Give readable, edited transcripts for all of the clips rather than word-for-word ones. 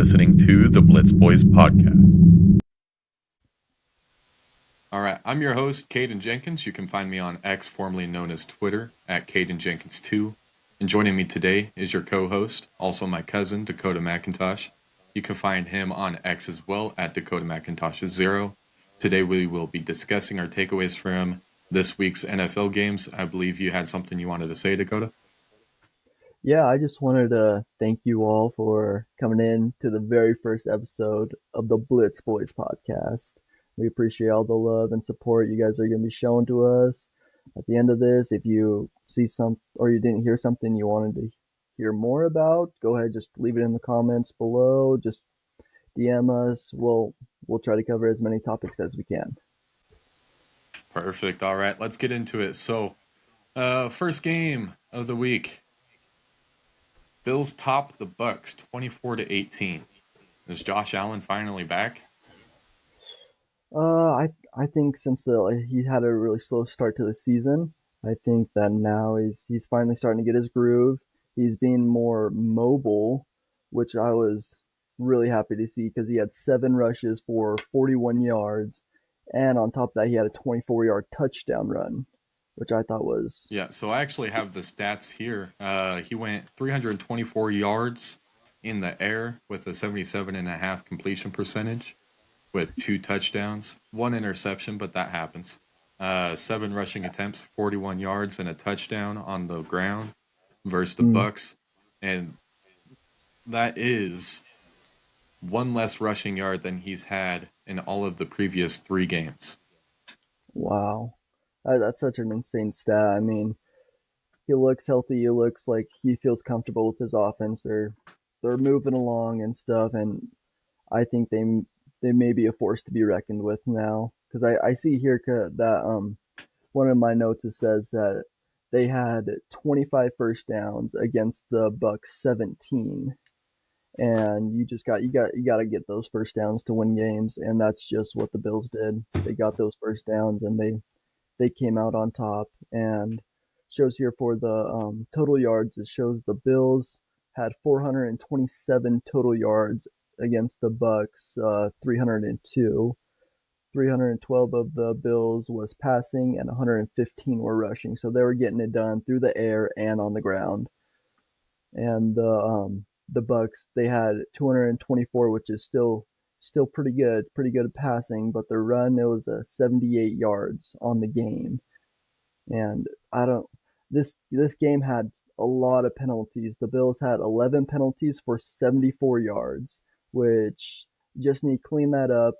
listening to the Blitz Boys podcast. All right, I'm your host, Kaiden Jenkins. You can find me on X, formerly known as Twitter, at Kaiden Jenkins2. And joining me today is your co-host, also my cousin, Dakota McIntosh. You can find him on X as well, at Dakota McIntosh0. Today we will be discussing our takeaways from this week's NFL games. I believe you had something you wanted to say, Dakota? Yeah, I just wanted to thank you all for coming in to the very first episode of the Blitz Boys podcast. We appreciate all the love and support you guys are going to be showing to us. At the end of this, if you see some or you didn't hear something you wanted to hear more about, go ahead, just leave it in the comments below. Just DM us. We'll try to cover as many topics as we can. Perfect. All right, let's get into it. So, first game of the week. Bills top the Bucks 24-18. Is Josh Allen finally back? I think since he had a really slow start to the season, I think that now he's finally starting to get his groove. He's being more mobile, which I was really happy to see because he had 7 rushes for 41 yards, and on top of that, he had a 24-yard touchdown run, which I thought was Yeah, so I actually have the stats here. He went 324 yards in the air with a 77.5 completion percentage with 2 touchdowns, 1 interception, but that happens. 7 rushing attempts, 41 yards, and a touchdown on the ground versus the mm, Bucks, and that is 1 less rushing yard than he's had in all of the previous 3 games. wow. That's such an insane stat. I mean, he looks healthy. He looks like he feels comfortable with his offense. They're moving along and stuff, and I think they may be a force to be reckoned with now. Because I see here that one of my notes it says that they had 25 first downs against the Bucks 17, and you got to get those first downs to win games, and that's just what the Bills did. They got those first downs, and they came out on top. And shows here for the total yards, it shows the Bills had 427 total yards against the Bucks 302. 312 of the Bills was passing and 115 were rushing. So they were getting it done through the air and on the ground. And the Bucks, they had 224, which is still pretty good at passing, but their run, it was 78 yards on the game. And I don't this game had a lot of penalties. The Bills had 11 penalties for 74 yards, which just need to clean that up.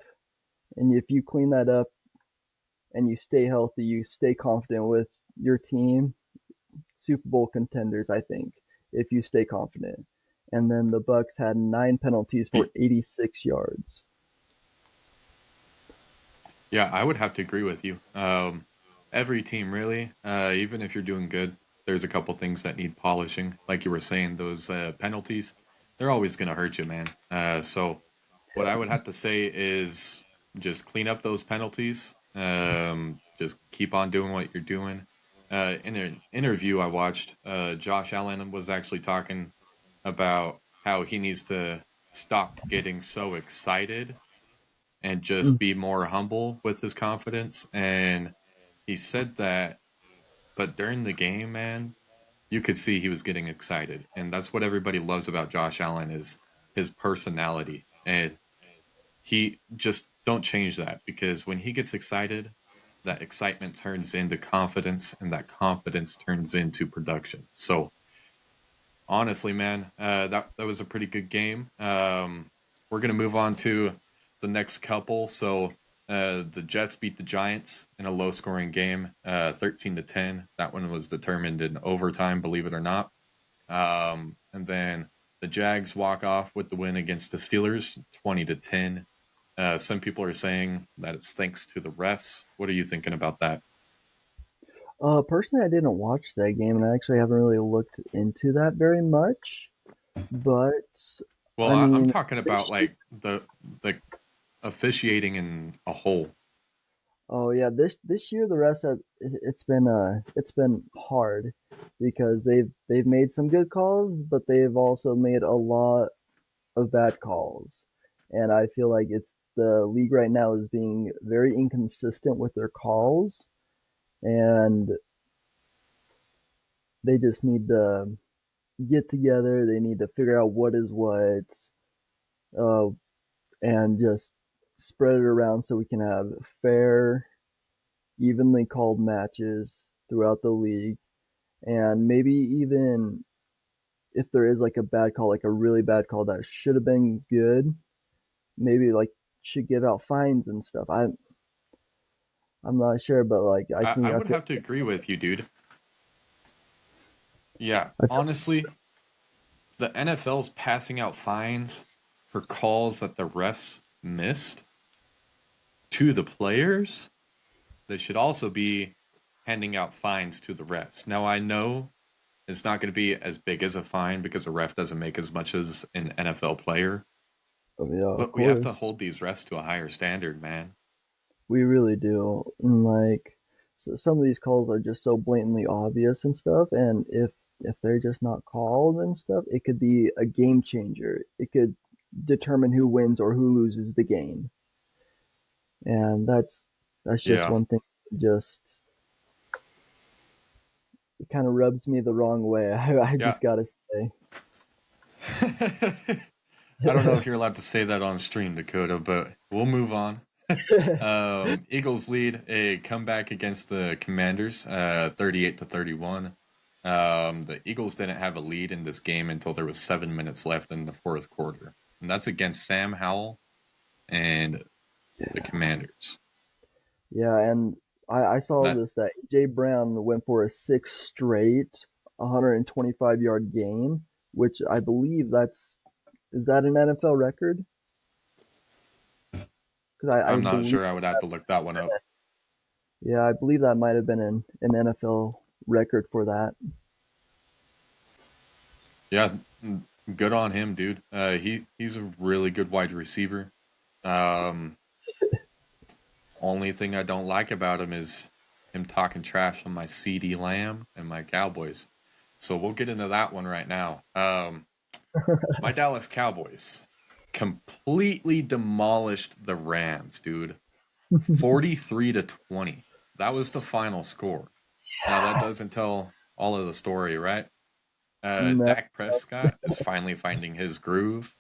And if you clean that up and you stay healthy, you stay confident with your team, Super Bowl contenders, I think, if you stay confident. And then the Bucks had 9 penalties for 86 yards. Yeah, I would have to agree with you. Every team, really, even if you're doing good, there's a couple things that need polishing. Like you were saying, those penalties, they're always going to hurt you, man. So, what I would have to say is just clean up those penalties. Just keep on doing what you're doing. In an interview I watched, Josh Allen was actually talking about how he needs to stop getting so excited and just Mm, be more humble with his confidence. And he said that, but during the game, man, you could see he was getting excited. And that's what everybody loves about Josh Allen is his personality. And he just don't change that because when he gets excited, that excitement turns into confidence and that confidence turns into production. So honestly, man, that was a pretty good game. We're gonna move on to the next couple. So the Jets beat the Giants in a low-scoring game, 13-10. That one was determined in overtime, believe it or not. And then the Jags walk off with the win against the Steelers, 20-10. Some people are saying that it's thanks to the refs. What are you thinking about that? Personally, I didn't watch that game, and I actually haven't really looked into that very much. But Well, I I'm mean, talking about this year, like the officiating in a whole. oh yeah, this year the rest have it's been hard because they've made some good calls, but they've also made a lot. of bad calls. And I feel like it's the league right now is being very inconsistent with their calls, and they just need to get together. They need to figure out what is what, uh, and just spread it around so we can have fair, evenly called matches throughout the league. And maybe even if there is like a bad call, like a really bad call that should have been good, maybe like should give out fines and stuff. I'm not sure, but like I I would feel have to agree with you, dude. Yeah, I feel honestly, the NFL's passing out fines for calls that the refs missed to the players. They should also be handing out fines to the refs. Now, I know it's not going to be as big as a fine because a ref doesn't make as much as an NFL player, yeah, of but we have to course. hold these refs to a higher standard, man. We really do. And like some of these calls are just so blatantly obvious and stuff, and if they're just not called and stuff, it could be a game changer. It could determine who wins or who loses the game. And that's just Yeah. one thing that just it kind of rubs me the wrong way. I Yeah. just gotta say. I don't know if you're allowed to say that on stream, Dakota, but we'll move on. Eagles lead a comeback against the Commanders, 38-31. The Eagles didn't have a lead in this game until there was 7 minutes left in the fourth quarter, and that's against Sam Howell and the Commanders. Yeah, and I saw That this that AJ Brown went for a six straight 125-yard game, which I believe that's is that an NFL record? Because I I'm not believe sure. I would have to look that one up. yeah, I believe that might have been an NFL record for that. Yeah, good on him, dude. He's a really good wide receiver. Um, Only thing I don't like about him is him talking trash on my CD Lamb and my Cowboys. So we'll get into that one right now. My Dallas Cowboys completely demolished the Rams, dude. 43-20. That was the final score. Now that doesn't tell all of the story, right? No, Dak Prescott is finally finding his groove.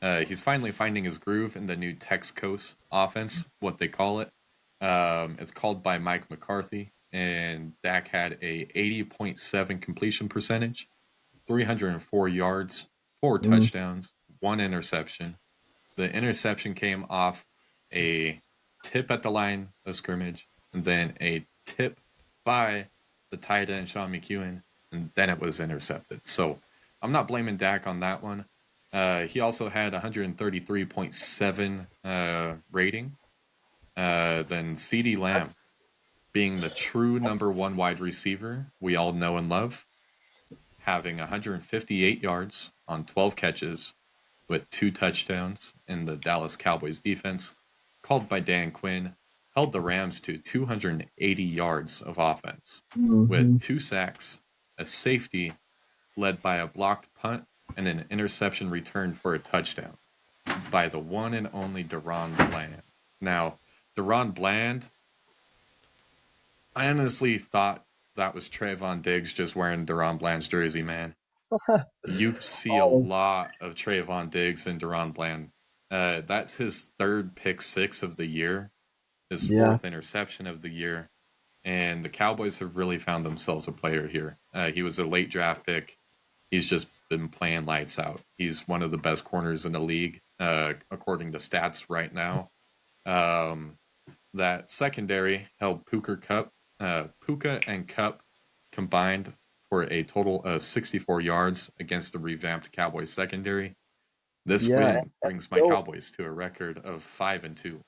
He's finally finding his groove in the new Texas offense, what they call it. It's called by Mike McCarthy, and Dak had a 80.7 completion percentage, 304 yards, four mm, touchdowns, one interception. The interception came off a tip at the line of scrimmage, and then a tip by the tight end Sean McEwen, and then it was intercepted. So I'm not blaming Dak on that one. He also had 133.7 rating. Then CD Lamb, that's being the true number one wide receiver we all know and love, having 158 yards on 12 catches with two touchdowns in the Dallas Cowboys defense, called by Dan Quinn, held the Rams to 280 yards of offense with hmm two sacks, a safety led by a blocked punt, and an interception return for a touchdown by the one and only Deron Bland. Now, Deron Bland, I honestly thought that was Trayvon Diggs just wearing Deron Bland's jersey, man. You see a oh lot of Trayvon Diggs and Deron Bland. That's his third pick six of the year, his yeah. fourth interception of the year, and the Cowboys have really found themselves a player here. He was a late draft pick. He's just been playing lights out. He's one of the best corners in the league, according to stats right now. Um, that secondary held Puka and Cup combined for a total of 64 yards against the revamped Cowboys secondary. This Yeah, win brings my go Cowboys to a record of 5-2.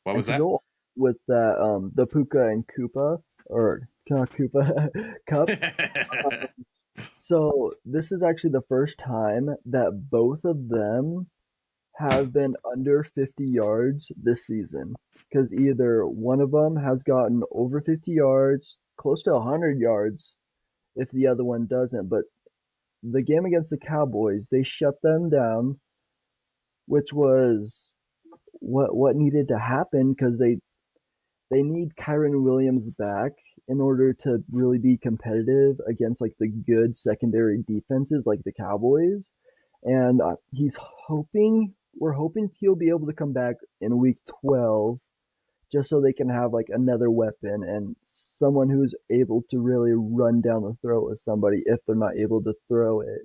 What and was to that? go with that the Puka and Koopa or not Koopa Cup. So this is actually the first time that both of them have been under 50 yards this season because either one of them has gotten over 50 yards, close to 100 yards if the other one doesn't. But the game against the Cowboys, they shut them down, which was what needed to happen because they need Kyron Williams back in order to really be competitive against like the good secondary defenses like the Cowboys. And we're hoping he'll be able to come back in week 12 just so they can have like another weapon and someone who's able to really run down the throat with somebody if they're not able to throw it,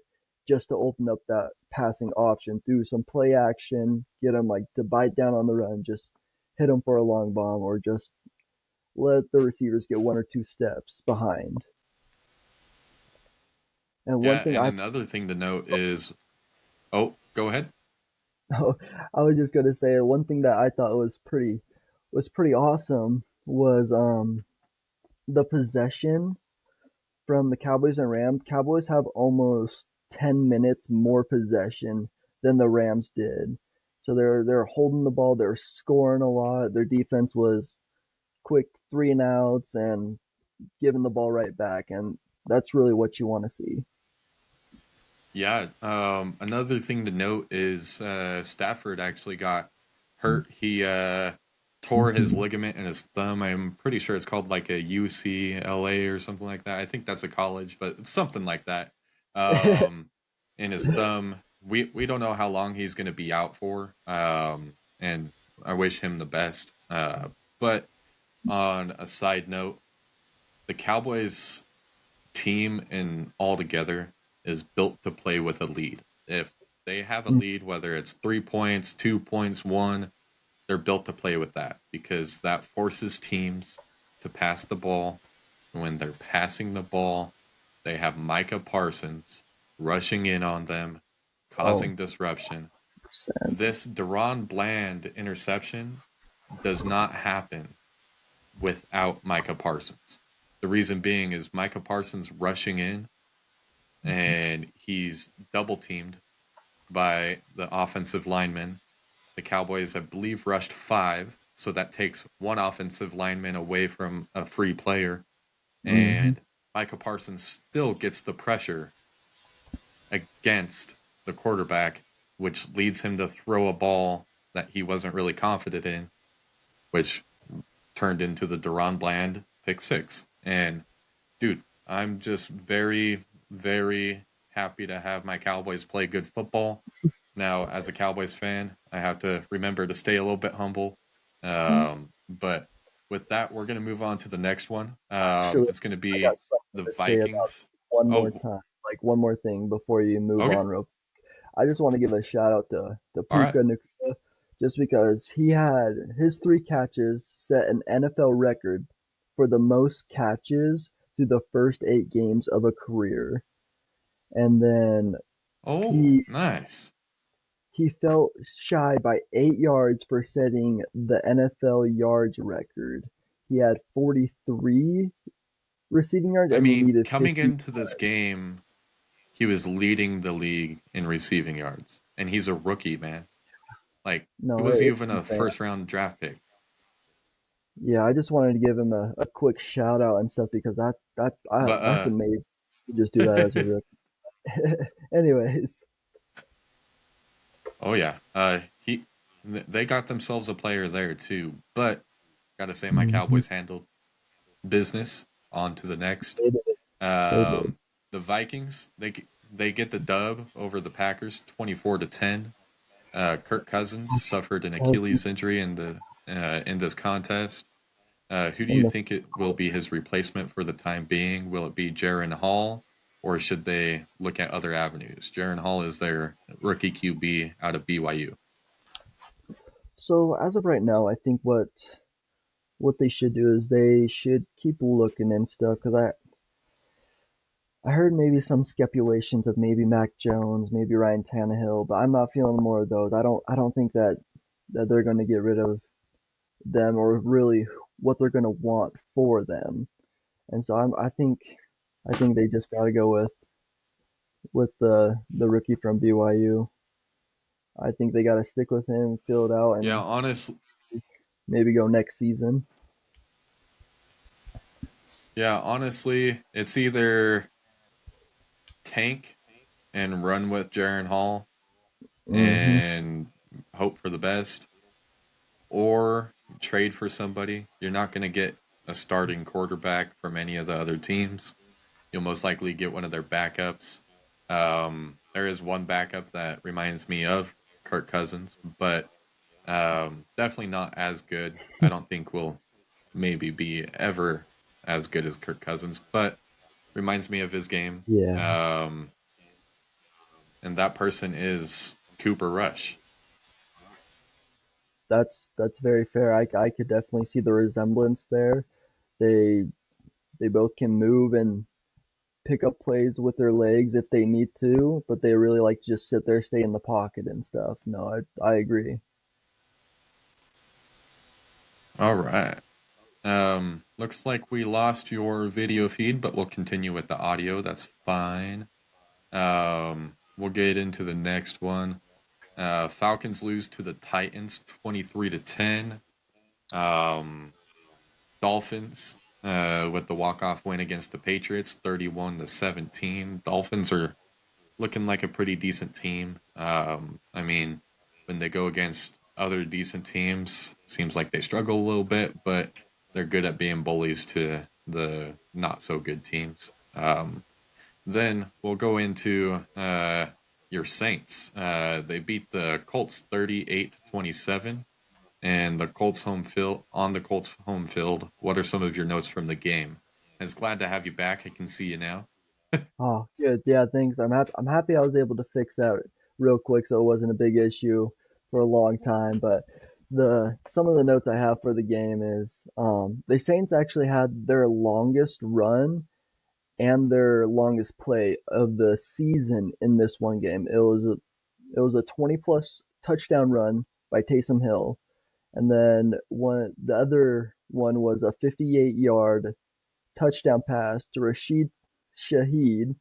just to open up that passing option through some play action, get them like to bite down on the run, just hit them for a long bomb, or just let the receivers get one or two steps behind. And one Yeah, thing and I another thing to note is, oh, go ahead. I was just gonna say one thing that I thought was pretty awesome was the possession from the Cowboys and Rams. Cowboys have almost 10 minutes more possession than the Rams did. So they're holding the ball, they're scoring a lot. Their defense was quick 3 and outs and giving the ball right back, and that's really what you want to see. Yeah. Another thing to note is Stafford actually got hurt. He tore his ligament in his thumb. I'm pretty sure it's called like a UCLA or something like that. I think that's a college, but it's something like that. Um, in his thumb. We don't know how long he's going to be out for. And I wish him the best. But on a side note, the Cowboys team and all together is built to play with a lead. If they have a lead, whether it's 3 points, 2 points, one, they're built to play with that because that forces teams to pass the ball. And when they're passing the ball, they have Micah Parsons rushing in on them, Oh, causing disruption. 100%. This Deron Bland interception does not happen without Micah Parsons. The reason being is Micah Parsons rushing in and he's double teamed by the offensive lineman. The Cowboys, I believe, rushed five, so that takes one offensive lineman away from a free player, Hmm. and Micah Parsons still gets the pressure against the quarterback, which leads him to throw a ball that he wasn't really confident in, which turned into the Deron Bland pick six. And dude, I'm just very, very happy to have my Cowboys play good football. Now, as a Cowboys fan, I have to remember to stay a little bit humble. But with that, we're going to move on to the next one. Actually, It's going to I be got something the to say about Vikings. one more Oh, time, like one more thing before you move okay. on, real. I just want to give a shout out to All right. Puka Nakua just because he had his 3 catches set an NFL record for the most catches through the first 8 games of a career. And then Oh, he nice. he fell shy by 8 yards for setting the NFL yards record. He had 43 receiving yards I and he mean, needed coming 50. into this game, he was leading the league in receiving yards, and he's a rookie, man. Like, he No, was it's even a insane. first round draft pick. Yeah, I just wanted to give him a quick shout out and stuff because But that's amazing. You just do that as a rookie. Anyways, oh yeah, they got themselves a player there too. But gotta say, my mhm, Cowboys handled business. On to the next. they did. They did. Um, the Vikings they get the dub over the Packers, 24-10. Kirk Cousins suffered an Achilles injury in this contest. Who do In you the think it will be his replacement for the time being? Will it be Jaron Hall, or should they look at other avenues? Jaron Hall is their rookie QB out of BYU. So as of right now, I think what they should do is they should keep looking and stuff because I heard maybe some speculations of maybe Mac Jones, maybe Ryan Tannehill, but I'm not feeling more of those. I don't think that they're going to get rid of them or really what they're going to want for them. And so I think they just got to go with the rookie from BYU. I think they got to stick with him, fill it out, Yeah, and honest. maybe go next season. Yeah, honestly, it's either tank. and run with Jaron Hall Hmm. and hope for the best, or trade for somebody. You're not going to get a starting quarterback from any of the other teams. You'll most likely get one of their backups. There is one backup that reminds me of Kirk Cousins, but definitely not as good. I don't think will maybe be ever as good as Kirk Cousins, but reminds me of his game. Yeah, Um, and that person is Cooper Rush. that's very fair. I could definitely see the resemblance there. They they both can move and pick up plays with their legs if they need to, but they really like to just sit there, stay in the pocket and stuff. No, I agree. All right. Looks like we lost your video feed, but we'll continue with the audio. That's fine. We'll get into the next one. Falcons lose to the Titans 23-10. Um, Dolphins with the walk-off win against the Patriots 31-17. Dolphins are looking like a pretty decent team. I mean, when they go against other decent teams, seems like they struggle a little bit, but they're good at being bullies to the not so good teams. Then we'll go into your Saints. They beat the Colts 38-27, and the Colts home field on the Colts home field. What are some of your notes from the game? It's glad to have you back. I can see you now. Oh, good. Yeah, thanks. I'm happy I was able to fix that real quick so it wasn't a big issue for a long time. But the some of the notes I have for the game is the Saints actually had their longest run and their longest play of the season in this one game. It was a 20 plus touchdown run by Taysom Hill, and then the other one was a 58-yard touchdown pass to Rashid Shaheed.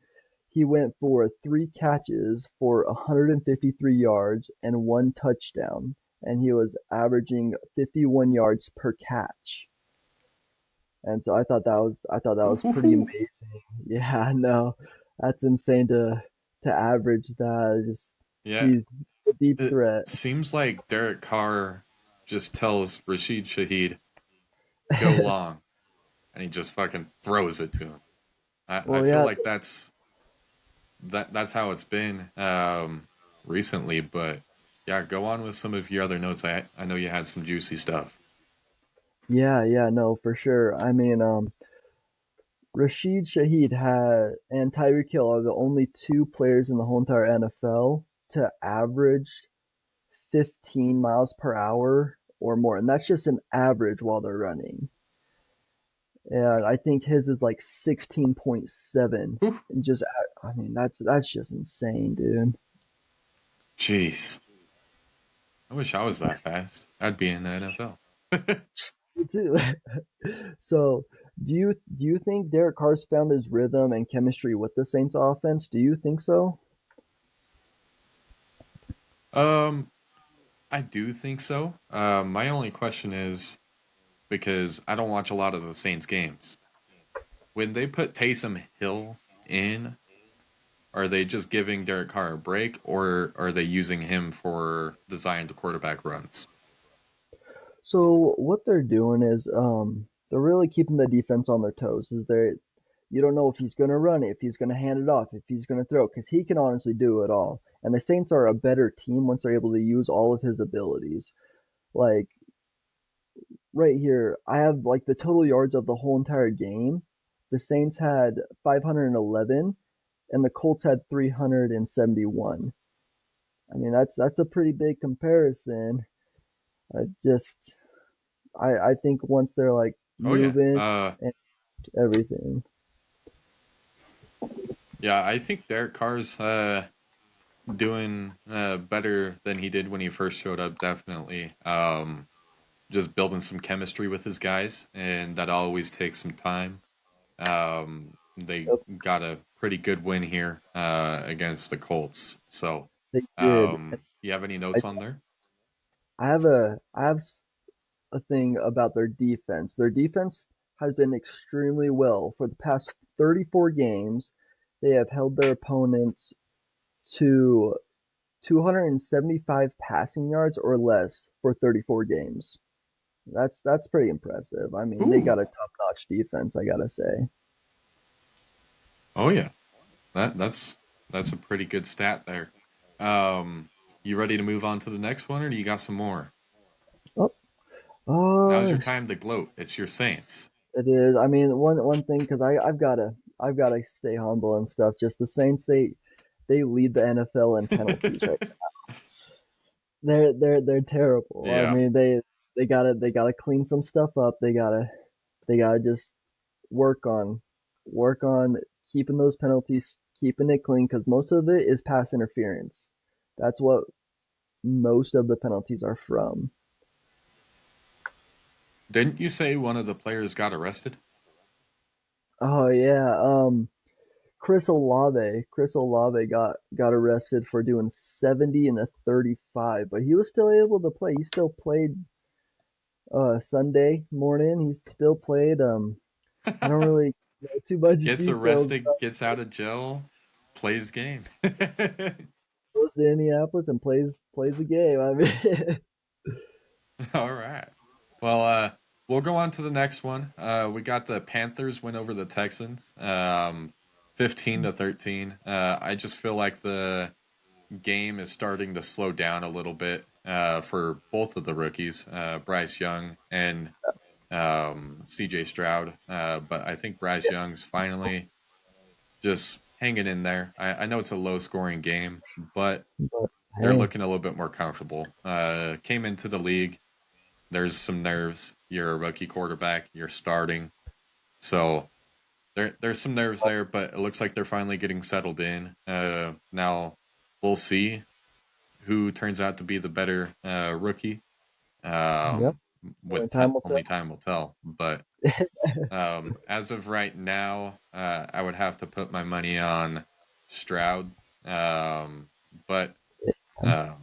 He went for three catches for 153 yards and one touchdown, and he was averaging 51 yards per catch. And so I thought that was pretty Woo-hoo-hoo. amazing. Yeah, no, that's insane to average that. Just Yeah, he's a deep it threat. seems like Derek Carr just tells Rashid Shaheed, go long, and he just fucking throws it to him. I Well, feel yeah, like that's how it's been recently, but yeah, go on with some of your other notes. I know you had some juicy stuff. yeah, no, for sure. I mean, Rashid Shaheed had and Tyreek Hill are the only two players in the whole entire NFL to average 15 miles per hour or more, and that's just an average while they're running. And I think his is like 16.7, Whew, and just I mean that's just insane, dude. jeez, I wish I was that fast. I'd be in the NFL. Me too. So, do you think Derek Carr's found his rhythm and chemistry with the Saints offense? Do you think so? um, I do think so. My only question is because I don't watch a lot of the Saints games. When they put Taysom Hill in, are they just giving Derek Carr a break, or are they using him for designed quarterback runs? So what they're doing is they're really keeping the defense on their toes. Is they You don't know if he's going to run it, if he's going to hand it off, if he's going to throw, because he can honestly do it all. And the Saints are a better team once they're able to use all of his abilities. Like right here, I have like the total yards of the whole entire game. The Saints had 511 and the Colts had 371. I mean, that's a pretty big comparison. I just I think once they're like Oh yeah, moving and everything. yeah. I think Derek Carr's doing better than he did when he first showed up. Definitely, just building some chemistry with his guys, and that always takes some time. They Yep, got a pretty good win here against the Colts. So, they did. you have any I notes on there? I have a thing about their defense. Their defense has been extremely well for the past 34 games. They have held their opponents. to 275 passing yards or less for 34 games. That's pretty impressive. I mean, they Ooh. got a top-notch defense, I gotta say. Oh yeah. That's a pretty good stat there. Um, you ready to move on to the next one, or do you got some more? Oh, Now's your uh, time to gloat. It's your Saints. it is. I mean, one thing because I've gotta stay humble and stuff. Just the Saints, they lead the NFL in penalties right. They're terrible. I Yeah. mean, they gotta clean some stuff up. They gotta just work on keeping those penalties, keeping it clean because most of it is pass interference. That's what most of the penalties are from. Didn't you say one of the players got arrested? Oh yeah, Chris Olave got arrested for doing 70 and a 35, but he was still able to play. He still played Sunday morning. He still played. I don't really know too much Gets details. arrested, gets out of jail, plays game. Goes to Indianapolis and plays the game. I mean, All right. Well, we'll go on to the next one. We got the Panthers win over the Texans, 15-13. I just feel like the game is starting to slow down a little bit for both of the rookies, Bryce Young and CJ Stroud. But I think Bryce Young's finally just hanging in there. I know it's a low scoring game, but but they're hey, looking a little bit more comfortable. Came into the league. There's some nerves. You're a rookie quarterback. You're starting. So there's some nerves there, but it looks like they're finally getting settled in. Now we'll see who turns out to be the better rookie. yep. Um, Only time will only time will tell. But tell. as of right now, I would have to put my money on Stroud. But um,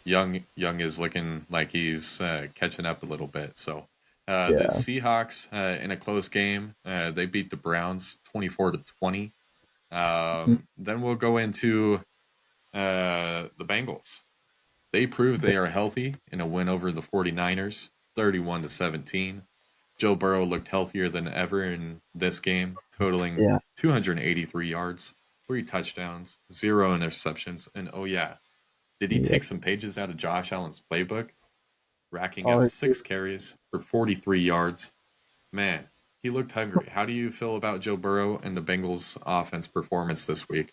Young is looking like he's catching up a little bit. So the Yeah. Seahawks in a close game, they beat the Browns 24-20. Mm, Then we'll go into the Bengals. They proved they are healthy in a win over the 49ers, 31-17. Joe Burrow looked healthier than ever in this game, totaling yeah. 283 yards, 3 touchdowns, 0 interceptions, and oh yeah, did he Yep. take some pages out of Josh Allen's playbook, racking up Oh, 6 carries for 43 yards? Man, he looked hungry. How do you feel about Joe Burrow and the Bengals' offense performance this week?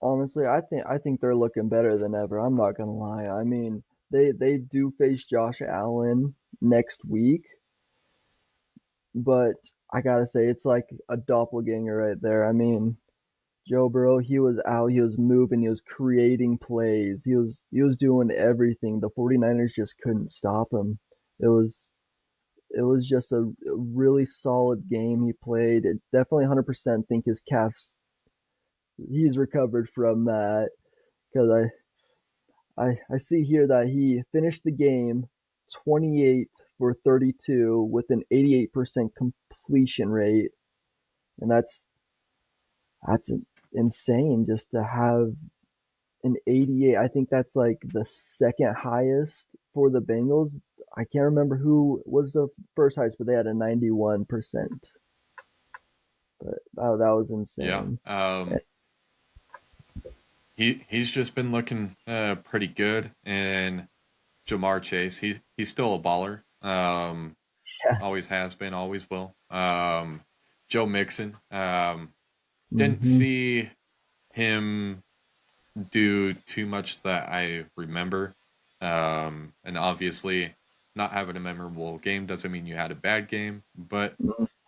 honestly, I think they're looking better than ever. I'm not gonna lie. I mean, they do face Josh Allen next week, but I gotta say it's like a doppelganger right there. I mean, Joe Burrow, he was out, he was moving, he was creating plays, he was doing everything. The 49ers just couldn't stop him. It was it was just a really solid game he played. It definitely 100% think his calves he's recovered from that because I see here that he finished the game 28 for 32 with an 88% completion rate, and that's insane just to have an 88. I think that's like the second highest for the Bengals. I can't remember who was the first highest, but they had a 91%. But that was Yeah, insane. he's just been looking pretty good, and Jamar Chase, he's still a baller. Yeah. Always has been, always will. Joe Mixon, didn't Hmm. see him do too much that I remember. And obviously, not having a memorable game doesn't mean you had a bad game, but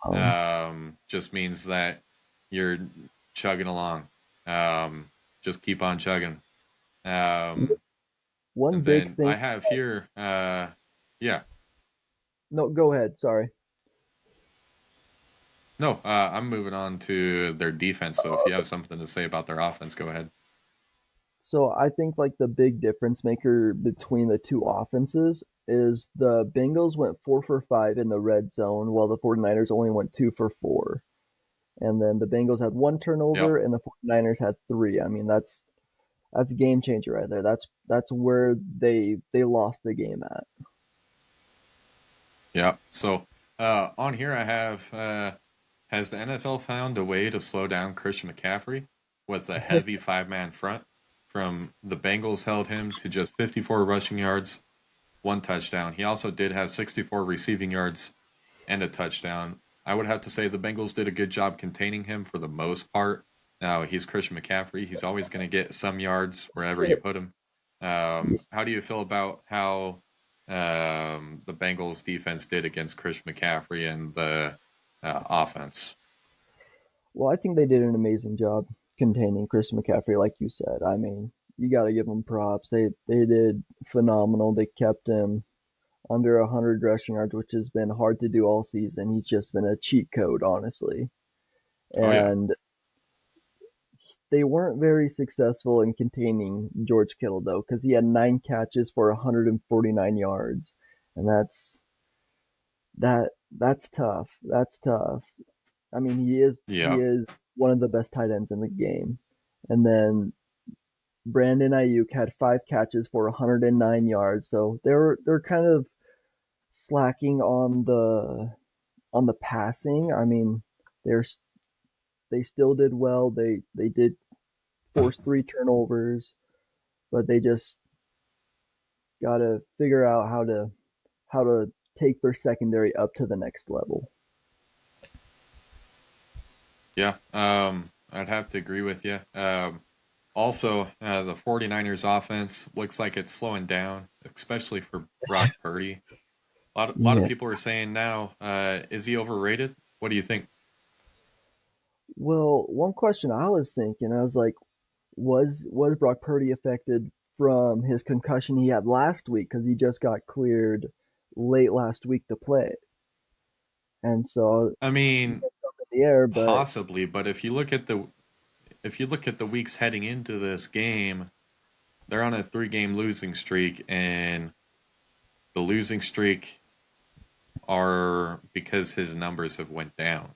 Um, just means that you're chugging along. Um, just keep on chugging. Um, one and big then thing. I have here, yeah, No, go ahead. Sorry. no, I'm moving on to their defense. So if you have something to say about their offense, go ahead. So I think like the big difference maker between the two offenses is the Bengals went 4 for 5 in the red zone while the 49ers only went 2 for 4. and then the Bengals had one Yep. turnover and the 49ers had three. I mean, that's a game changer right there. That's where they lost the game at. Yep. So on here I have has the NFL found a way to slow down Christian McCaffrey with a heavy five-man front? From the Bengals held him to just 54 rushing yards, one touchdown. He also did have 64 receiving yards and a touchdown. I would have to say the Bengals did a good job containing him for the most part. Now, he's Christian McCaffrey. He's always going to get some yards wherever you put him. How do you feel about how the Bengals defense did against Christian McCaffrey and the offense? Well, I think they did an amazing job containing Chris McCaffrey, like you said. I mean, you got to give them props. They did phenomenal. They kept him under 100 rushing yards, which has been hard to do all season. He's just been a cheat code, honestly. Oh, yeah. And they weren't very successful in containing George Kittle though, because he had 9 catches for 149 yards, and that's tough. That's tough. I mean, he Yeah. is one of the best tight ends in the game. And then Brandon Ayuk had 5 catches for 109 yards, so they're kind of slacking on the passing. I mean, they're they still did well. They did force 3 turnovers, but they just got to figure out how to take their secondary up to the next level. Yeah. I'd have to agree with you. Also, the 49ers offense looks like it's slowing down, especially for Brock Purdy. A lot of Yeah. people are saying now, is he overrated? What do you think? Well, one question I was thinking, I was like, was Brock Purdy affected from his concussion he had last week because he just got cleared late last week to play, and so I mean, it's up in the air. But possibly, but if you look at the weeks heading into this game, they're on a three-game losing streak, and the losing streak are because his numbers have went down.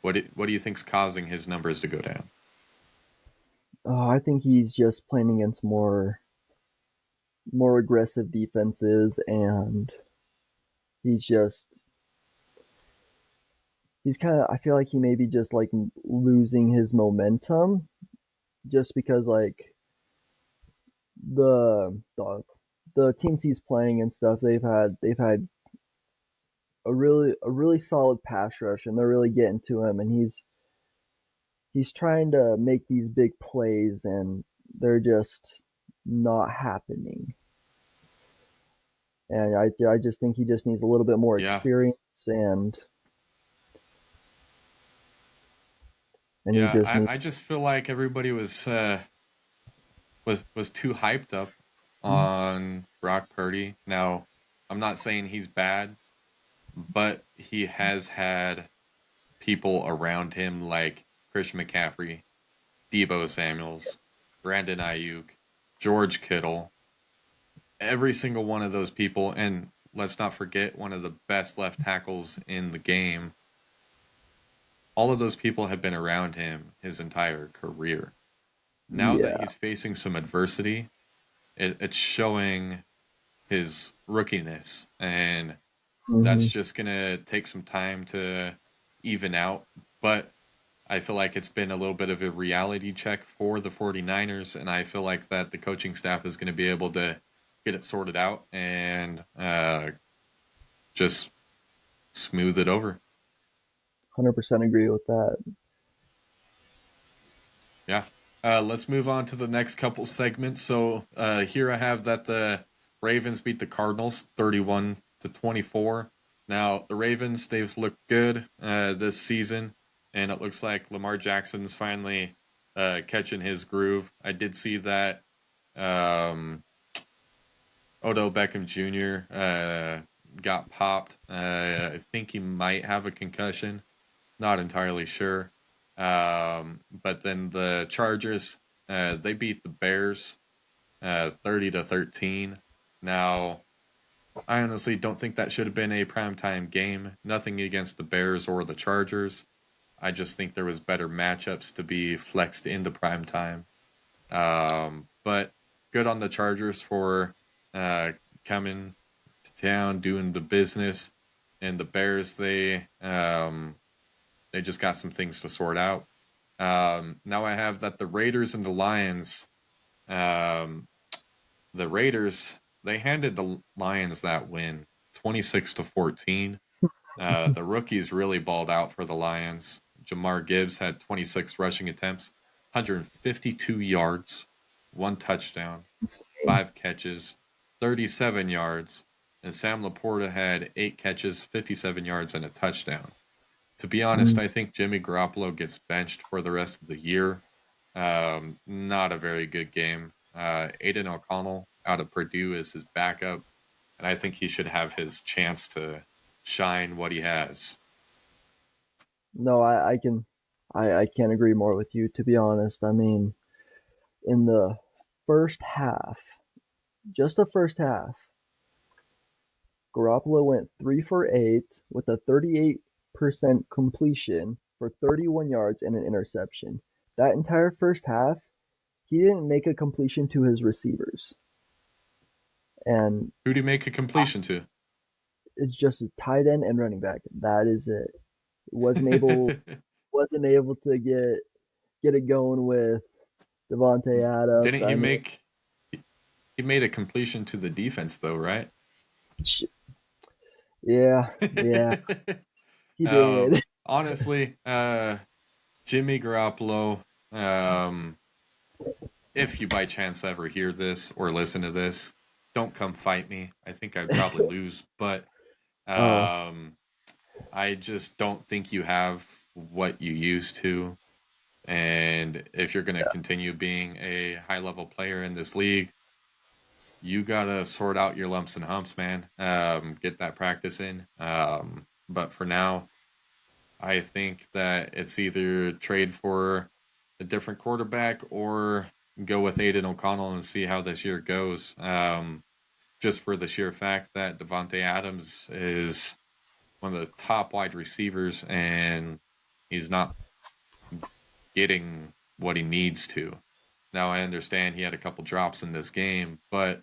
What do you think's causing his numbers to go down? I think he's just playing against more aggressive defenses, and he's just he's kind of I feel like he may be just like losing his momentum just because like the teams he's playing and stuff they've had a really solid pass rush and they're really getting to him and he's trying to make these big plays and they're just not happening. And I just think he just needs a little bit more Yeah, experience and he yeah. just I needs. just feel like everybody was too hyped up on Brock Purdy. Now, I'm not saying he's bad, but he has had people around him like Christian McCaffrey, Debo Samuels, Brandon Ayuk, George Kittle, every single one of those people, and let's not forget one of the best left tackles in the game. All of those people have been around him his entire career. Now that Yeah. he's facing some adversity, it's showing his rookiness, and that's hmm just gonna take some time to even out. But I feel like it's been a little bit of a reality check for the 49ers, and I feel like that the coaching staff is going to be able to get it sorted out and just smooth it over. 100% agree with that. Yeah. Let's move on to the next couple segments. So here I have that the Ravens beat the Cardinals 31-24. Now the Ravens they've looked good this season, and it looks like Lamar Jackson's finally catching his groove. I did see that um, Odell Beckham Jr. Got popped. I think he might have a concussion. Not entirely sure. But then the Chargers, they beat the Bears 30-13. Now, I honestly don't think that should have been a primetime game. Nothing against the Bears or the Chargers. I just think there was better matchups to be flexed into prime time. But good on the Chargers for uh, coming to town, doing the business, and the Bears they just got some things to sort out. Now I have that the Raiders and the Lions. Um, the Raiders they handed the Lions that win, 26-14. The rookies really balled out for the Lions. Jamar Gibbs had 26 rushing attempts, 152 yards, one touchdown, Insane. 5 catches, 37 yards, and Sam Laporta had 8 catches, 57 yards, and a touchdown. To be honest, Mm. I think Jimmy Garoppolo gets benched for the rest of the year. Not a very good game. Aiden O'Connell out of Purdue is his backup, and I think he should have his chance to shine what he has. No, I can't agree more with you, to be honest. I mean, in the first half, just the first half, Garoppolo went 3 for 8 with a 38% completion for 31 yards and an interception. That entire first half, he didn't make a completion to his receivers. And Who'd he make a completion to? it's just a tight end and running back. That is it. Wasn't able to get it going with Devontae Adams. Didn't he I mean, make? He made a completion to the defense though, right? yeah, yeah, he um, did. honestly, Jimmy Garoppolo. Um, if you by chance ever hear this or listen to this, don't come fight me. I think I'd probably lose, but Oh, um, I just don't think you have what you used to. And if you're going to continue being a high level player in this league, you got to sort out your lumps and humps, man. Get that practice in. But for now, I think that it's either trade for a different quarterback or go with Aiden O'Connell and see how this year goes. Just for the sheer fact that Devontae Adams is one of the top wide receivers and he's not getting what he needs to. Now, I understand he had a couple drops in this game, but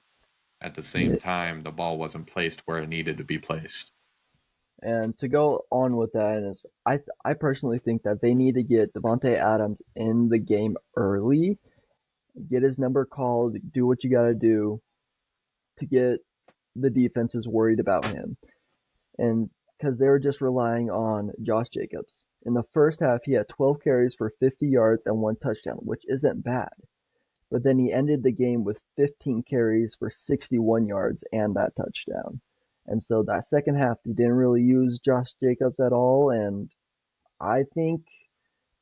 at the same yeah. time, the ball wasn't placed where it needed to be placed. And to go on with that is, I personally think that they need to get Devontae Adams in the game early, get his number called, do what you got to do to get the defenses worried about him. And because they were just relying on Josh Jacobs. In the first half, he had 12 carries for 50 yards and one touchdown, which isn't bad. But then he ended the game with 15 carries for 61 yards and that touchdown. And so that second half, they didn't really use Josh Jacobs at all. And I think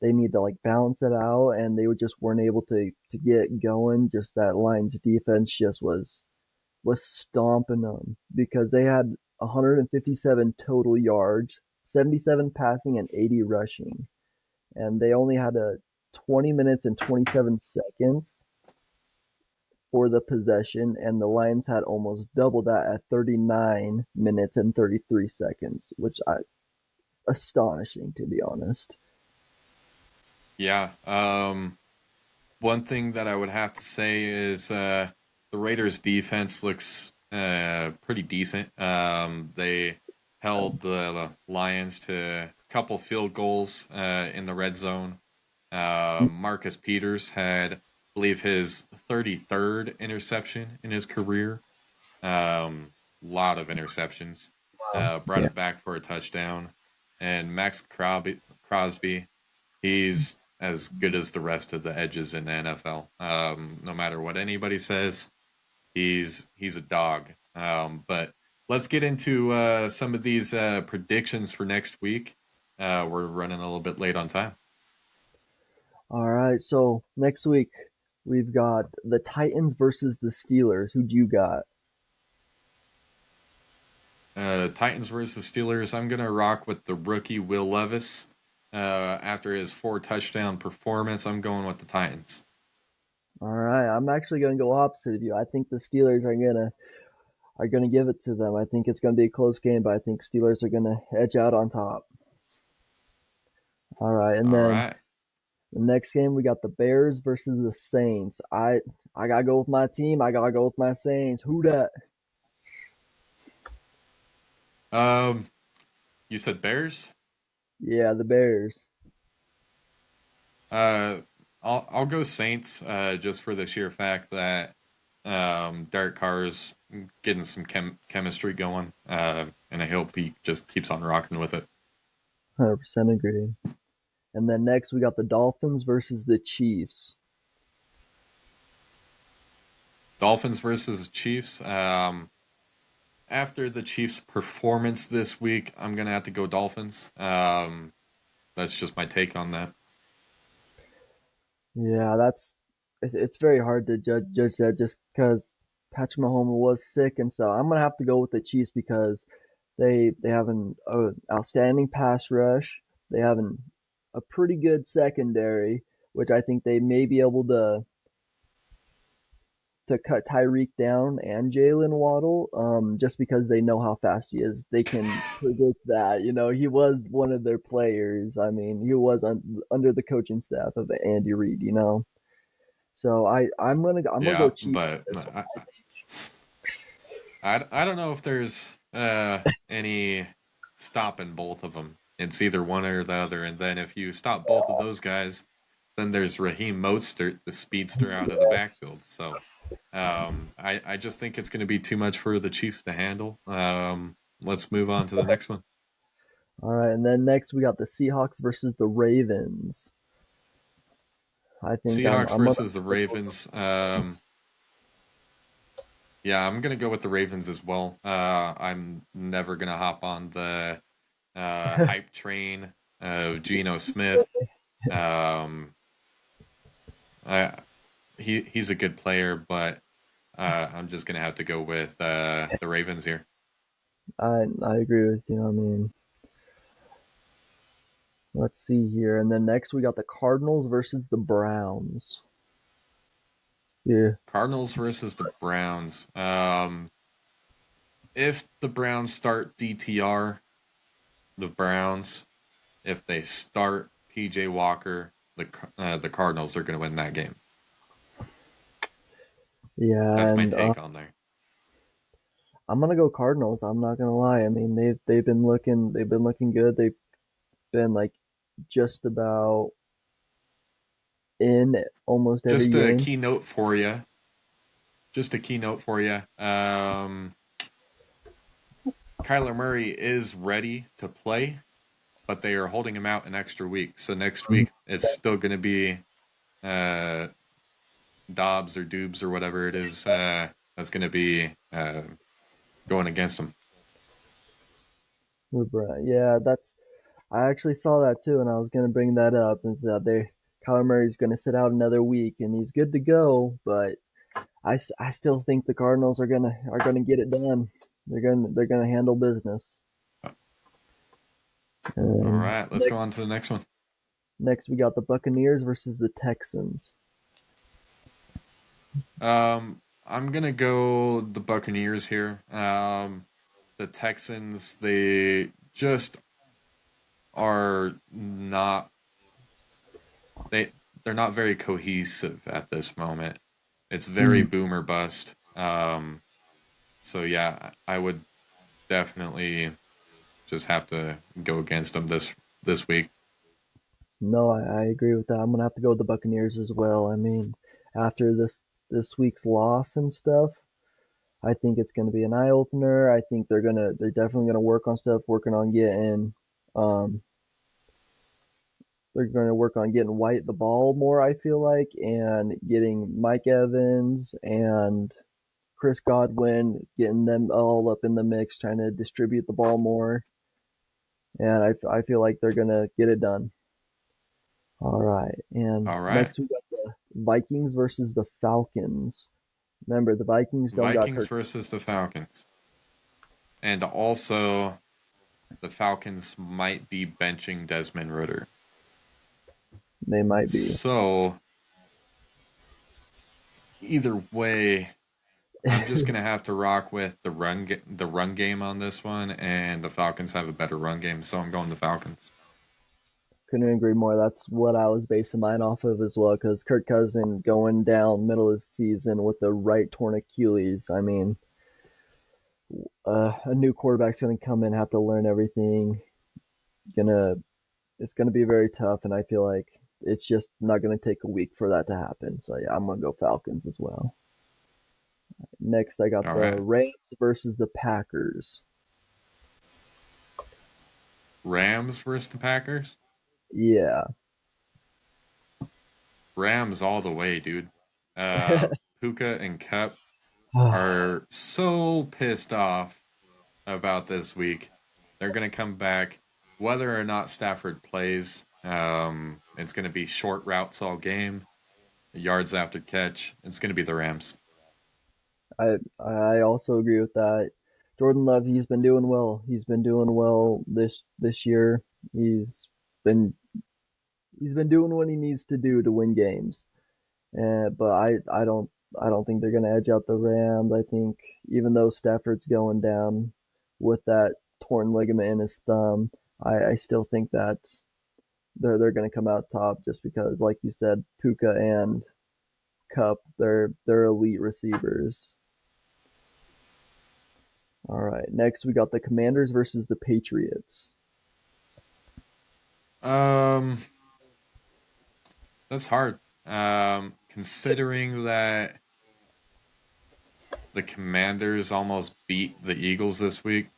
they need to like balance it out, and they just weren't able to get going. Just that Lions defense just was stomping them because they had 157 total yards, 77 passing, and 80 rushing, and they only had a 20 minutes and 27 seconds for the possession, and the Lions had almost double that at 39 minutes and 33 seconds, which I astonishing to be honest. Yeah. One thing that I would have to say is the Raiders' defense looks pretty decent. They held the Lions to a couple field goals in the red zone. Marcus Peters had, I believe, his 33rd interception in his career. Lot of interceptions. Wow. Brought Yeah. it back for a touchdown. And Crosby, he's as good as the rest of the edges in the NFL. No matter what anybody says, he's a dog. But let's get into some of these predictions for next week. We're running a little bit late on time. All right. So next week we've got the Titans versus the Steelers. Who do you got? Titans versus Steelers. I'm gonna rock with the rookie Will Levis. After his 4 touchdown performance, I'm going with the Titans. All right. I'm actually gonna go opposite of you. I think the Steelers are gonna give it to them. I think it's gonna be a close game, but I think Steelers are gonna edge out on top. All right, and All then right. the next game we got the Bears versus the Saints. I gotta go with my team. I gotta go with my Saints. Who dat? Um, you said Bears. Yeah, the Bears. Uh, I'll go Saints. Just for the sheer fact that Derek Carr's getting some chemistry going. And I hope he just keeps on rocking with it. 100% agree. And then next we got the Dolphins versus the Chiefs. Dolphins versus Chiefs. After the Chiefs' performance this week, I'm gonna have to go Dolphins. That's just my take on that. Yeah, it's very hard to judge that just because Patrick Mahomes was sick, and so I'm gonna have to go with the Chiefs because they have an outstanding pass rush. They have a pretty good secondary, which I think they may be able to cut Tyreek down and Jalen Waddle, just because they know how fast he is. They can predict that. You know, he was one of their players. I mean, he was under the coaching staff of Andy Reid. You know, so I'm gonna go Yeah, Chiefs in but this one. I don't know if there's any stopping both of them. It's either one or the other. And then if you stop both of those guys, then there's Raheem Mostert, the speedster out of the backfield. So I just think it's going to be too much for the Chiefs to handle. Let's move on to the next one. All right, and then next we got the Seahawks versus the Ravens. I think Seahawks I'm gonna versus the Ravens. Yeah, I'm gonna go with the Ravens as well. I'm never gonna hop on the hype train of Geno Smith. Um, I, he's a good player, but I'm just gonna have to go with the Ravens here. I agree with you. I mean, let's see here, and then next we got the Cardinals versus the Browns. Yeah, Cardinals versus the Browns. If the Browns start DTR, the Browns. If they start PJ Walker, the Cardinals are going to win that game. yeah, That's my and take on there. I'm gonna go Cardinals. I'm not gonna lie. I mean, they've been looking good. They've been like just about in almost every Just a game. keynote for you. Just a keynote for you. Kyler Murray is ready to play, but they are holding him out an extra week. So next week it's still going to be uh, Dobbs or Dubes or whatever it is that's going to be going against him. Yeah, that's I actually saw that too, and I was gonna bring that up. Is that Kyler Murray's gonna sit out another week, and he's good to go, but I still think the Cardinals are gonna get it done. They're gonna handle business. All And right, let's go on to the next one. next we got the Buccaneers versus the Texans. I'm gonna go the Buccaneers here. The Texans, they just are not they they're not very cohesive at this moment. It's very Hmm. boomer bust. So yeah, I would definitely just have to go against them this week. No, I agree with that. I'm gonna have to go with the Buccaneers as well. I mean, after this week's loss and stuff, I think it's gonna be an eye opener. I think they're definitely gonna work on stuff, working on getting um they're gonna work on getting White the ball more, I feel like, and getting Mike Evans and Chris Godwin, getting them all up in the mix, trying to distribute the ball more. And I feel like they're gonna get it done. All right. And All right, next we got the Vikings versus the Falcons. Remember, the Vikings don't got Vikings Kirk versus the Cousins. Falcons, and also the Falcons might be benching Desmond Ritter. They might be. So either way, I'm just gonna have to rock with the run game on this one, and the Falcons have a better run game, so I'm going the Falcons. Couldn't agree more. That's what I was basing mine off of as well. Because Kirk Cousins going down middle of the season with the right torn Achilles. I mean, a new quarterback's going to come in, have to learn everything. Gonna it's going to be very tough, and I feel like it's just not going to take a week for that to happen. So yeah, I'm going to go Falcons as well. Next, I got All the right. Rams versus the Packers. Rams versus the Packers. Yeah. Rams all the way, dude. Uh, Puka and Cup are so pissed off about this week. They're going to come back, whether or not Stafford plays. It's going to be short routes all game, yards after catch. It's going to be the Rams. I also agree with that. Jordan Love, he's been doing well. He's been doing well this year. He's been he's been doing what he needs to do to win games. But I don't think they're gonna edge out the Rams. I think even though Stafford's going down with that torn ligament in his thumb, I still think that they're gonna come out top just because, like you said, Puka and Cup, they're elite receivers. All right, next we got the Commanders versus the Patriots. Um, that's hard. Considering that the Commanders almost beat the Eagles this week,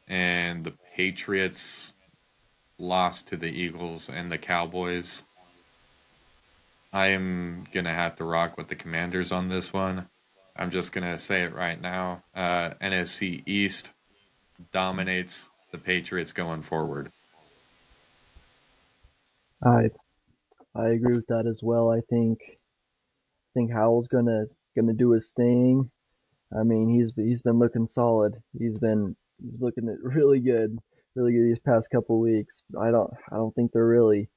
and the Patriots lost to the Eagles and the Cowboys. I am gonna have to rock with the Commanders on this one. I'm just gonna say it right now. NFC East dominates the Patriots going forward. I I agree with that as well. I think Howell's gonna do his thing. I mean, he's been looking solid. He's looking at really good these past couple weeks. I don't think they're really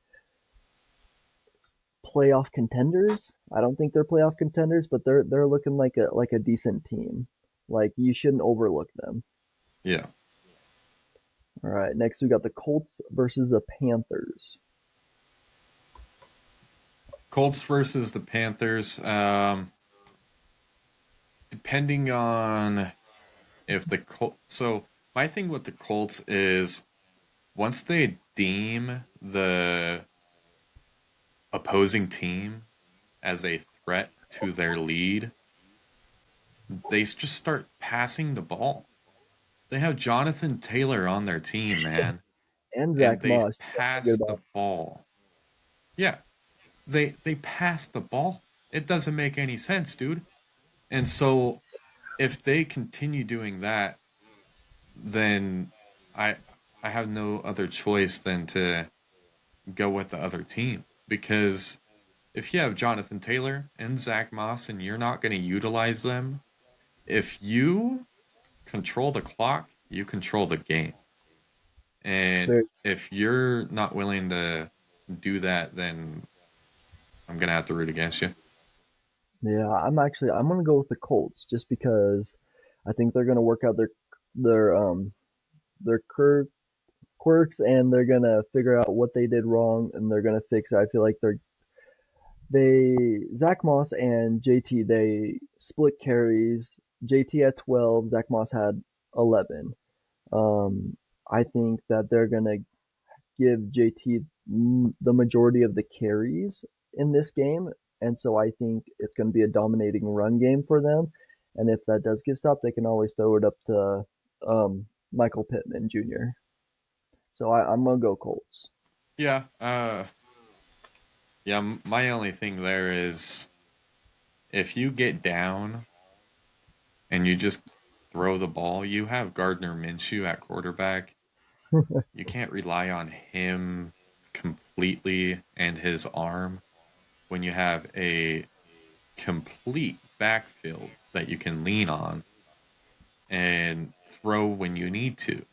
playoff contenders. I don't think they're playoff contenders, but they're looking like a decent team. Like you shouldn't overlook them. Yeah, All right, next we got the Colts versus the Panthers. Colts versus the Panthers. Depending on if the Colts. So my thing with the Colts is once they deem the opposing team as a threat to their lead, they just start passing the ball. They have Jonathan Taylor on their team, man, And and Zach they Moss. Don't forget pass the about ball. Yeah, they pass the ball. It doesn't make any sense, dude. And so if they continue doing that, then I I have no other choice than to go with the other team because if you have Jonathan Taylor and Zach Moss and you're not going to utilize them, if you control the clock, you control the game. And very if you're not willing to do that, then I'm gonna have to root against you. Yeah, I'm gonna go with the Colts just because I think they're gonna work out their their quirks, and they're gonna figure out what they did wrong and they're gonna fix it. I feel like they Zach Moss and JT, they split carries. JT had 12, Zach Moss had 11. Um, I think that they're gonna give JT the majority of the carries in this game, and so I think it's going to be a dominating run game for them. And if that does get stopped, they can always throw it up to Michael Pittman Jr. So I'm gonna go Colts. Yeah, yeah. My only thing there is if you get down and you just throw the ball, you have Gardner Minshew at quarterback. You can't rely on him completely and his arm when you have a complete backfield that you can lean on and throw when you need to.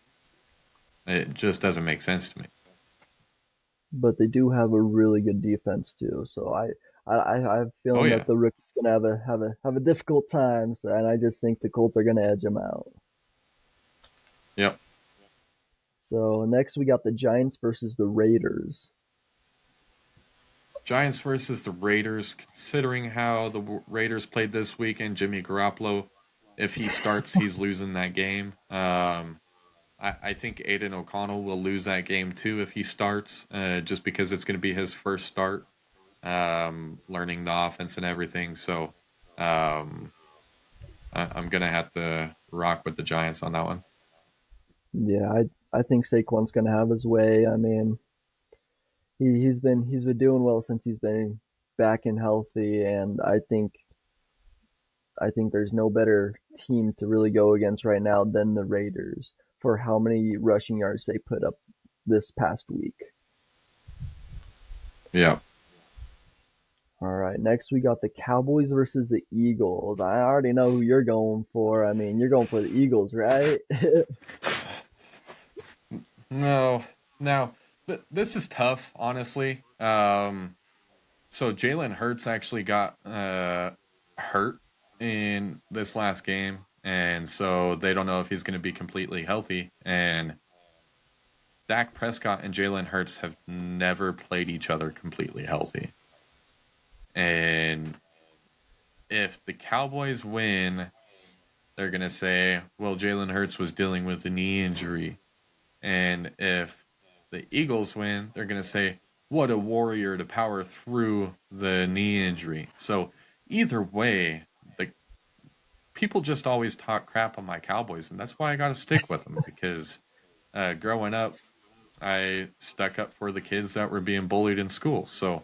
It just doesn't make sense to me. But they do have a really good defense too. So I have a Oh feeling that yeah, the rookie's gonna have a difficult time, and I just think the Colts are gonna edge him out. yep. So next we got the Giants versus the Raiders. Giants versus the Raiders. Considering how the Raiders played this week and Jimmy Garoppolo, if he starts, he's losing that game. I think Aiden O'Connell will lose that game too if he starts, just because it's going to be his first start, learning the offense and everything. So um, I'm going to have to rock with the Giants on that one. Yeah, I think Saquon's gonna have his way. I mean, he's been doing well since he's been back and healthy, and I think there's no better team to really go against right now than the Raiders for how many rushing yards they put up this past week. Yeah. All right, next we got the Cowboys versus the Eagles. I already know who you're going for. I mean, you're going for the Eagles, right? No. Now, this is tough, honestly. So Jalen Hurts actually got hurt in this last game, and so they don't know if he's going to be completely healthy. And Dak Prescott and Jalen Hurts have never played each other completely healthy. And if the Cowboys win, they're going to say, well, Jalen Hurts was dealing with a knee injury. And if the Eagles win, they're going to say, what a warrior to power through the knee injury. So either way, the people just always talk crap on my Cowboys, and that's why I got to stick with them because growing up, I stuck up for the kids that were being bullied in school. So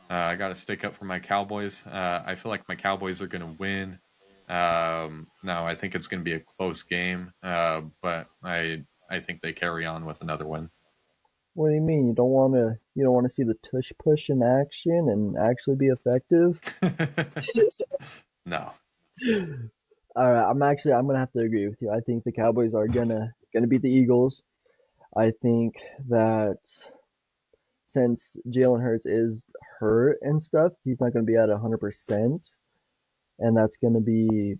I got to stick up for my Cowboys. I feel like my Cowboys are going to win. Now I think it's going to be a close game, but I think they carry on with another win. What do you mean? You don't want to see the tush push in action and actually be effective? No. All right, I'm gonna have to agree with you. I think the Cowboys are gonna beat the Eagles. I think that since Jalen Hurts is hurt and stuff, he's not gonna be at 100%, and that's gonna be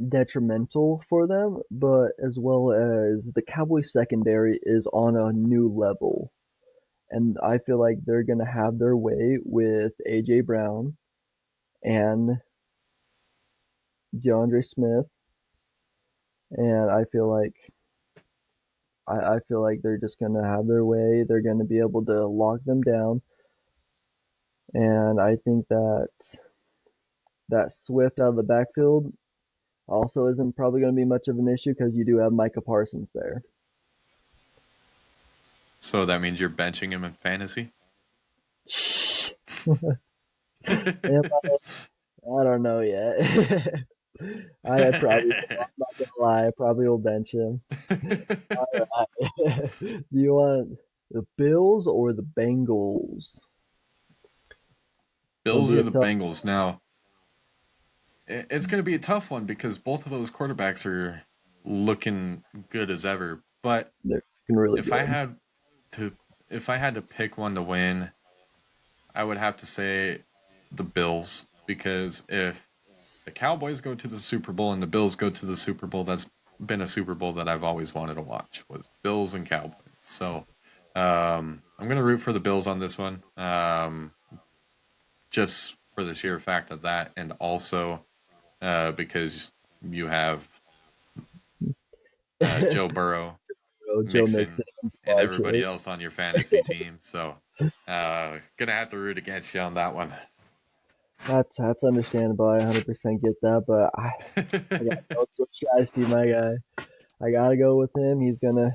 detrimental for them. But as well as the Cowboys secondary is on a new level, and I feel like they're gonna have their way with AJ Brown and DeAndre Smith, and I feel like they're just gonna have their way. They're gonna be able to lock them down, and I think that Swift out of the backfield also isn't probably gonna be much of an issue because you do have Micah Parsons there. So that means you're benching him in fantasy? Am I don't know yet. I probably will. I'm not gonna lie. I probably will bench him. All right. Do you want the Bills or the Bengals? It's gonna Bills be or a the tough. Bengals? Now, it's going to be a tough one because both of those quarterbacks are looking good as ever. But They're looking really if I good. had to, if I had to pick one to win, I would have to say the Bills because if the Cowboys go to the Super Bowl and the Bills go to the Super Bowl, that's been a Super Bowl that I've always wanted to watch was Bills and Cowboys. So I'm going to root for the Bills on this one, just for the sheer fact of that, and also because you have Joe Burrow, Joe Mixon, Mixon, and everybody else Sparchase. on your fantasy team. So gonna have to root against you on that one. That's understandable. I 100% get that, but I gotta go with Shiesty, my guy. I gotta go with him. He's gonna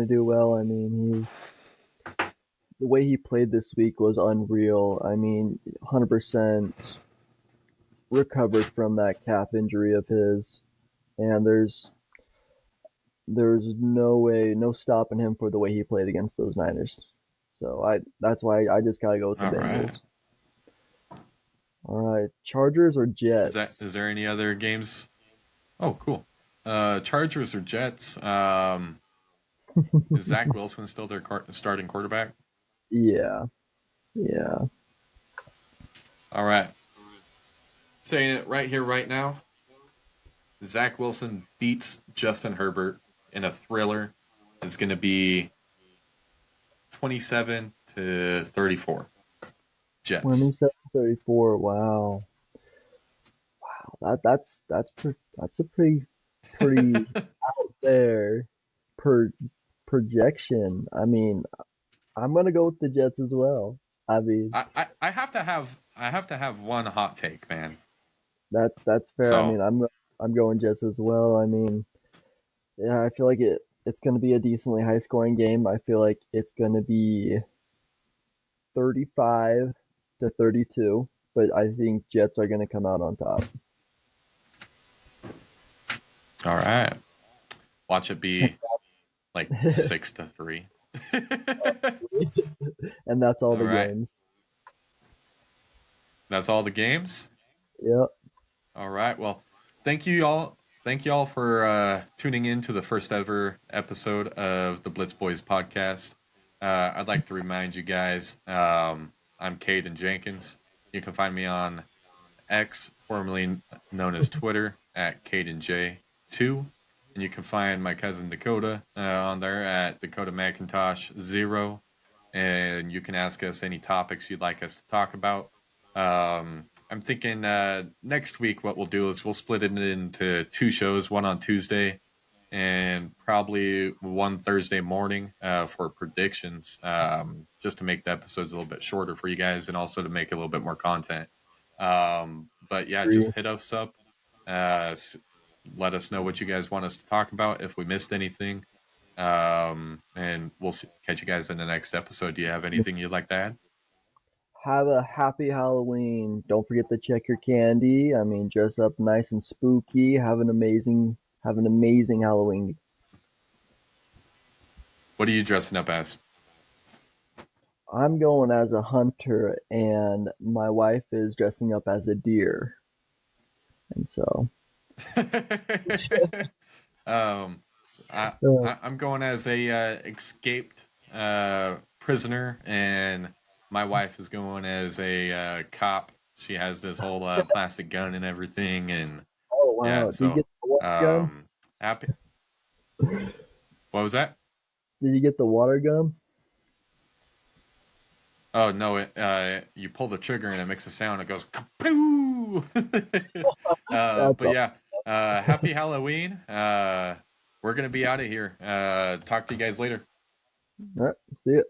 do well. I mean, the way he played this week was unreal. I mean, 100% recovered from that calf injury of his, and there's no way, no stopping him for the way he played against those Niners. So that's why I just gotta go with the All right. Bengals. All right, Chargers or Is Jets? there any other games? Oh, cool. Chargers or Jets? Is Zach Wilson still their starting quarterback? Yeah, yeah. All right. Saying it right here, right now. Zach Wilson beats Justin Herbert in a thriller. It's going to be 27-34. Jets. 27-34. Wow. That's a pretty out there per projection. I mean, I'm gonna go with the Jets as well. I mean, I have to have one hot take, man. that's fair. I So mean, I'm going Jets as well. I mean, yeah, I feel like it's gonna be a decently high scoring game. I feel like it's gonna be 35-32, but I think Jets are gonna come out on top. all right. Watch it be like 6-3. And that's all All the right. games. That's all the games. Yep. All right. Well, thank you all. Thank you all for tuning in to the first ever episode of the Blitz Boys podcast. I'd like to remind you guys, I'm Kaiden Jenkins. You can find me on X, formerly known as Twitter, at CadenJ2. And you can find my cousin Dakota on there at Dakota McIntosh 0. And you can ask us any topics you'd like us to talk about. I'm thinking next week what we'll do is we'll split it into two shows, one on Tuesday and probably one Thursday morning for predictions, just to make the episodes a little bit shorter for you guys and also to make a little bit more content. But yeah, Agree. just hit us up. Uh, Let us know what you guys want us to talk about if we missed anything. And we'll catch you guys in the next episode. Do you have anything you'd like to add? Have a happy Halloween. Don't forget to check your candy. I mean, dress up nice and spooky. Have an amazing Halloween. What are you dressing up as? I'm going as a hunter, and my wife is dressing up as a deer. And so, um, uh, I'm going as a escaped prisoner, and my wife is going as a cop. She has this whole plastic gun and everything, and oh yeah. wow, did you So, get the water gun? um, happy. What was that? Did you get the water gun? Oh no! You pull the trigger and it makes a sound. It goes kapoo. That's But all. yeah, happy Halloween. We're gonna be out of here. Talk to you guys later. All right, see ya.